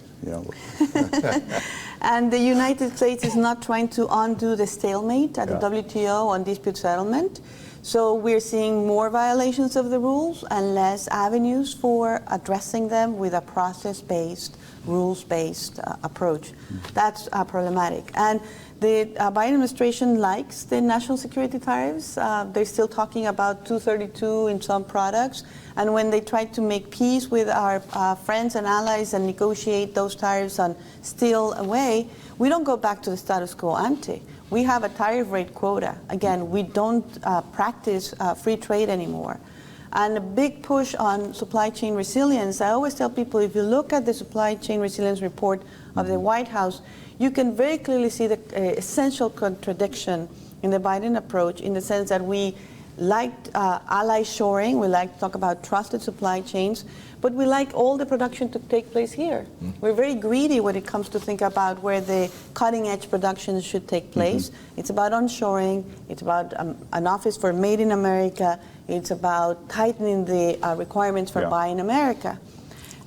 And the United States is not trying to undo the stalemate at the WTO on dispute settlement. So we're seeing more violations of the rules and less avenues for addressing them with a process-based, rules-based approach. That's problematic. And the Biden administration likes the national security tariffs. They're still talking about 232 in some products. And when they try to make peace with our friends and allies and negotiate those tariffs on steel away, we don't go back to the status quo ante. We have a tariff rate quota. Again, we don't practice free trade anymore. And a big push on supply chain resilience. I always tell people, if you look at the supply chain resilience report of the White House, you can very clearly see the essential contradiction in the Biden approach, in the sense that we liked ally shoring, we like to talk about trusted supply chains, but we like all the production to take place here. We're very greedy when it comes to think about where the cutting edge production should take place. It's about onshoring, it's about an office for Made in America, it's about tightening the requirements for Buy in America.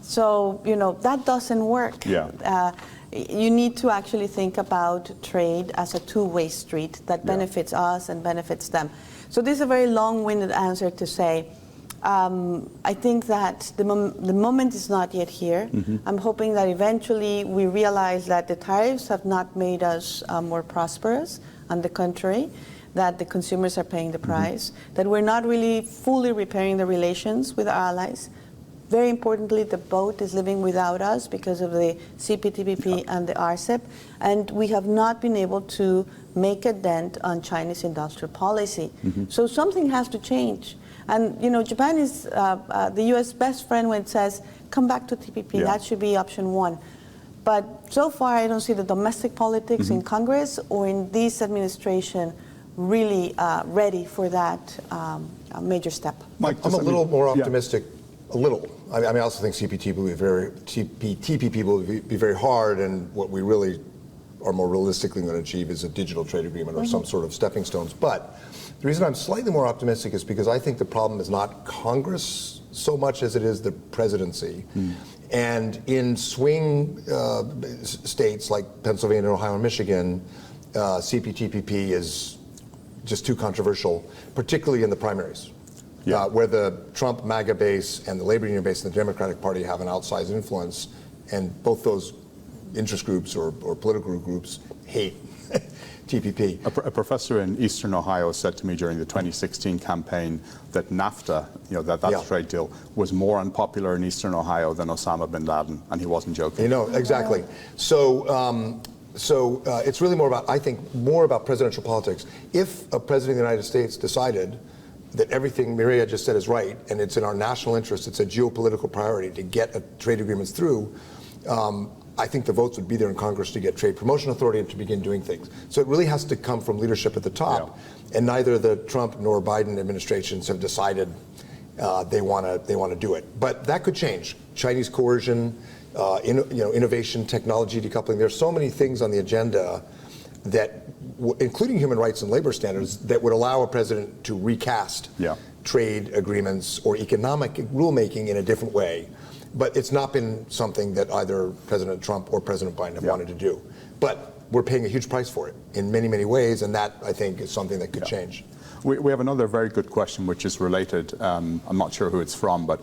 So, you know, that doesn't work. You need to actually think about trade as a two-way street that benefits us and benefits them. So this is a very long-winded answer to say, I think that the moment is not yet here. I'm hoping that eventually we realize that the tariffs have not made us more prosperous. On the contrary, that the consumers are paying the price, that we're not really fully repairing the relations with our allies. very importantly, the boat is living without us because of the CPTPP and the RCEP, and we have not been able to make a dent on China's industrial policy. So something has to change. And Japan is the U.S. best friend when it says, come back to TPP. That should be option one. But so far, I don't see the domestic politics in Congress or in this administration really ready for that major step. Mike, I'm a little more optimistic, a little. I mean, I also think CPTPP will be very hard, and what we really are more realistically going to achieve is a digital trade agreement or some sort of stepping stones. But the reason I'm slightly more optimistic is because I think the problem is not Congress so much as it is the presidency. And in swing states like Pennsylvania, Ohio, and Michigan, CPTPP is just too controversial, particularly in the primaries, where the Trump MAGA base and the labor union base and the Democratic Party have an outsized influence, and both those interest groups or political groups hate TPP. A professor in Eastern Ohio said to me during the 2016 campaign that NAFTA, that trade deal, was more unpopular in Eastern Ohio than Osama bin Laden, and he wasn't joking. Exactly. So it's really more about, I think, more about presidential politics. If a president of the United States decided that everything Mireya just said is right, and it's in our national interest, it's a geopolitical priority to get trade agreements through, I think the votes would be there in Congress to get trade promotion authority and to begin doing things. So it really has to come from leadership at the top, and neither the Trump nor Biden administrations have decided they want to do it. But that could change. Chinese coercion, innovation, technology decoupling. There's so many things on the agenda that, including human rights and labor standards, that would allow a president to recast trade agreements or economic rulemaking in a different way. But it's not been something that either President Trump or President Biden have wanted to do. But we're paying a huge price for it in many, many ways, and that, I think, is something that could change. We have another very good question which is related. I'm not sure who it's from, but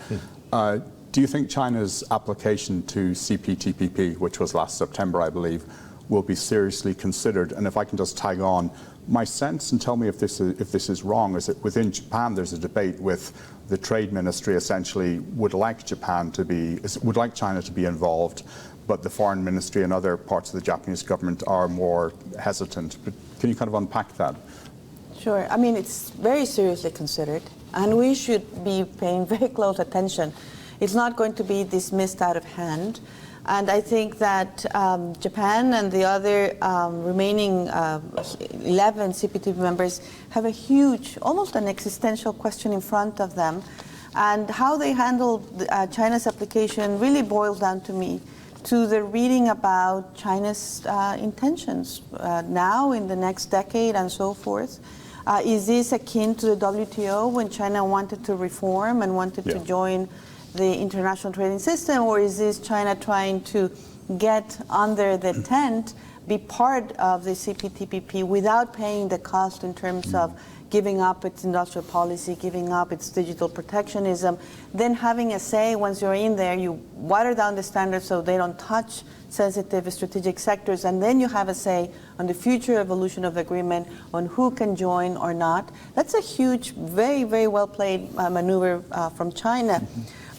do you think China's application to CPTPP, which was last September, I believe, will be seriously considered? And if I can just tag on, my sense, and tell me if this is wrong, is that within Japan there's a debate with the trade ministry essentially would like China to be involved, but the foreign ministry and other parts of the Japanese government are more hesitant. But can you kind of unpack that? Sure. I mean, it's very seriously considered, and we should be paying very close attention. It's not going to be dismissed out of hand. And I think that Japan and the other remaining 11 CPTPP members have a huge, almost an existential question in front of them. And how they handle China's application really boils down to me to the reading about China's intentions now in the next decade and so forth. Is this akin to the WTO when China wanted to reform and wanted to join the international trading system, or is this China trying to get under the tent, be part of the CPTPP without paying the cost in terms of giving up its industrial policy, giving up its digital protectionism, then having a say once you're in there, you water down the standards so they don't touch sensitive strategic sectors, and then you have a say on the future evolution of the agreement, on who can join or not. That's a huge, very, very well played maneuver from China.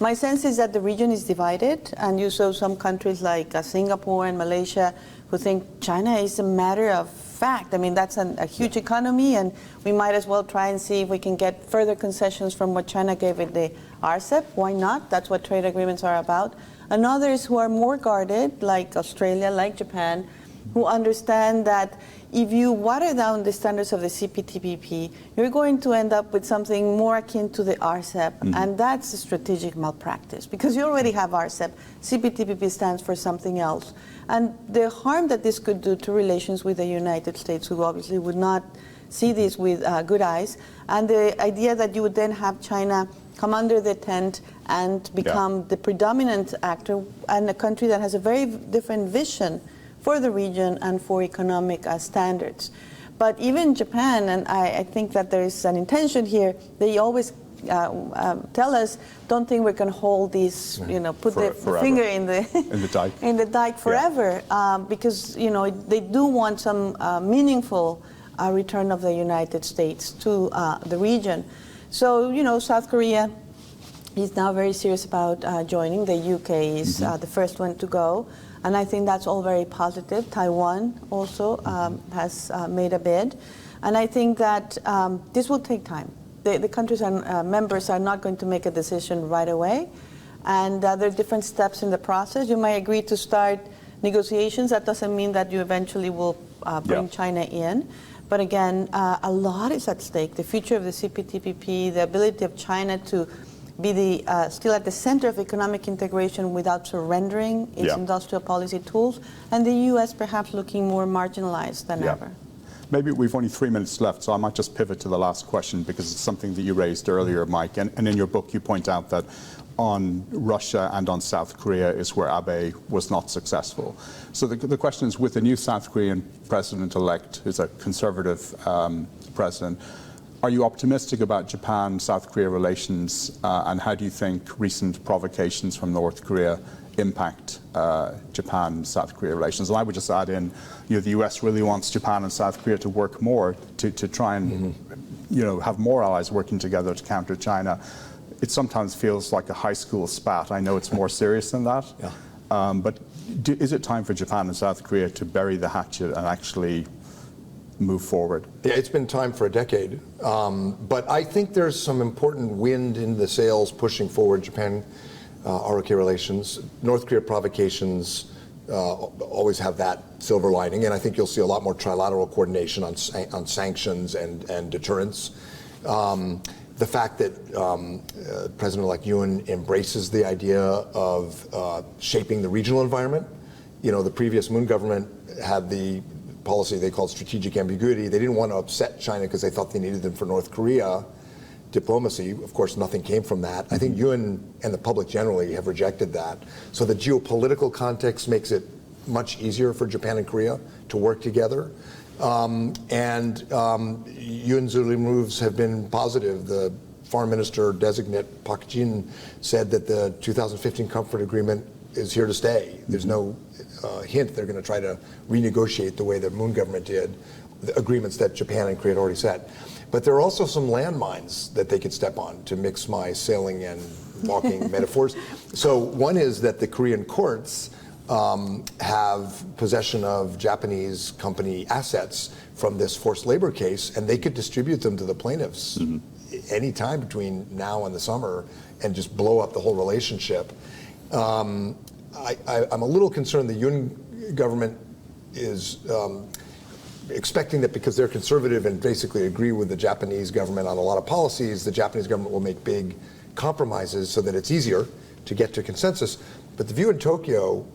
My sense is that the region is divided, and you saw some countries like Singapore and Malaysia who think China is a matter of fact. I mean, that's a huge economy, and we might as well try and see if we can get further concessions from what China gave with the RCEP. Why not? That's what trade agreements are about. And others who are more guarded, like Australia, like Japan, who understand that if you water down the standards of the CPTPP, you're going to end up with something more akin to the RCEP, and that's a strategic malpractice, because you already have RCEP. CPTPP stands for something else. And the harm that this could do to relations with the United States, who obviously would not see this with good eyes, and the idea that you would then have China come under the tent and become the predominant actor, and a country that has a very different vision for the region and for economic standards. But even Japan, and I think that there is an intention here, they always tell us, don't think we can hold these, put the finger in the dike, in the dike forever, because they do want some meaningful return of the United States to the region. So South Korea, He's now very serious about joining. The UK is the first one to go. And I think that's all very positive. Taiwan also has made a bid. And I think that this will take time. The countries and members are not going to make a decision right away. And there are different steps in the process. You might agree to start negotiations. That doesn't mean that you eventually will bring China in. But again, a lot is at stake. The future of the CPTPP, the ability of China to be still at the center of economic integration without surrendering its industrial policy tools, and the U.S. perhaps looking more marginalized than ever. Maybe we've only 3 minutes left, so I might just pivot to the last question because it's something that you raised earlier, Mike. And in your book, you point out that on Russia and on South Korea is where Abe was not successful. So the question is, with the new South Korean president-elect, who's a conservative president, are you optimistic about Japan-South Korea relations, and how do you think recent provocations from North Korea impact Japan-South Korea relations? And I would just add in, the US really wants Japan and South Korea to work more to try and have more allies working together to counter China. It sometimes feels like a high school spat. I know it's more serious than that. But is it time for Japan and South Korea to bury the hatchet and actually move forward? Yeah, it's been time for a decade. But I think there's some important wind in the sails pushing forward Japan-ROK relations. North Korea provocations always have that silver lining, and I think you'll see a lot more trilateral coordination on sanctions and deterrence. The fact that President-elect Yoon embraces the idea of shaping the regional environment. The previous Moon government had the policy they called strategic ambiguity. They didn't want to upset China because they thought they needed them for North Korea diplomacy. Of course, nothing came from that. I think Yoon and the public generally have rejected that. So the geopolitical context makes it much easier for Japan and Korea to work together. Yoon's early moves have been positive. The foreign minister designate Park Jin said that the 2015 comfort agreement is here to stay. There's no hint they're going to try to renegotiate the way the Moon government did, the agreements that Japan and Korea had already set. But there are also some landmines that they could step on, to mix my sailing and walking metaphors. So one is that the Korean courts have possession of Japanese company assets from this forced labor case, and they could distribute them to the plaintiffs any time between now and the summer and just blow up the whole relationship. I'm a little concerned the Yoon government is expecting that because they're conservative and basically agree with the Japanese government on a lot of policies, the Japanese government will make big compromises so that it's easier to get to consensus. But the view in Tokyo,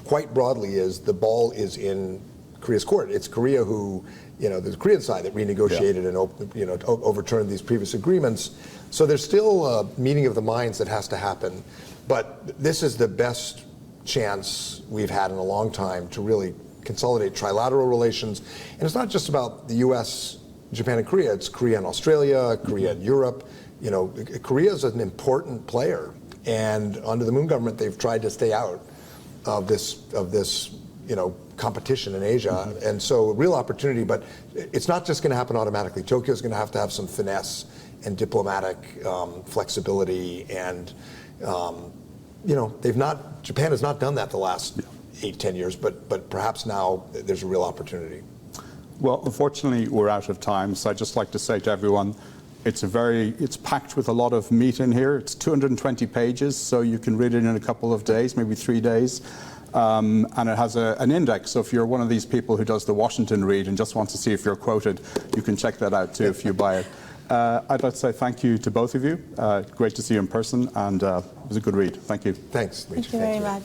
quite broadly, is the ball is in Korea's court. It's Korea who, the Korean side that renegotiated and overturned these previous agreements. So there's still a meeting of the minds that has to happen. But this is the best chance we've had in a long time to really consolidate trilateral relations. And it's not just about the U.S., Japan, and Korea. It's Korea and Australia, Korea and Europe. Korea is an important player. And under the Moon government, they've tried to stay out of this competition in Asia. And so a real opportunity, but it's not just going to happen automatically. Tokyo's going to have some finesse and diplomatic flexibility. And, Japan has not done that the last 8-10 years, but perhaps now there's a real opportunity. Well, unfortunately, we're out of time. So I'd just like to say to everyone, it's packed with a lot of meat in here. It's 220 pages, so you can read it in a couple of days, maybe 3 days. And it has an index, so if you're one of these people who does the Washington read and just wants to see if you're quoted, you can check that out too if you buy it. I'd like to say thank you to both of you. Great to see you in person, and it was a good read. Thank you. Thanks, Demetri. Thank you very much.